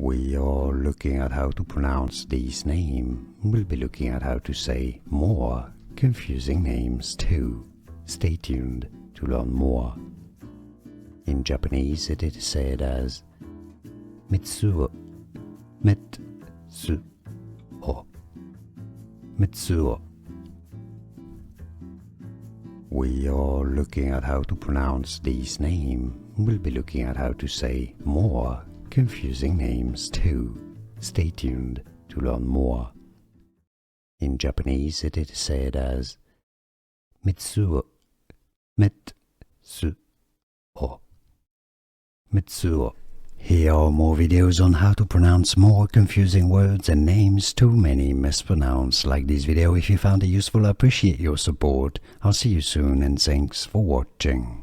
We are looking at how to pronounce these names. We'll be looking at how to say more confusing names too. Stay tuned to learn more. In Japanese it is said as Mitsuo, Mitsuo, Mitsuo. We are looking at how to pronounce these names. We'll be looking at how to say more confusing names too. Stay tuned to learn more. In Japanese it is said as Mitsuo, Mitsuo, Mitsuo. Here are more videos on how to pronounce more confusing words and names too many mispronounced. Like this video if you found it useful. I appreciate your support. I'll see you soon and thanks for watching.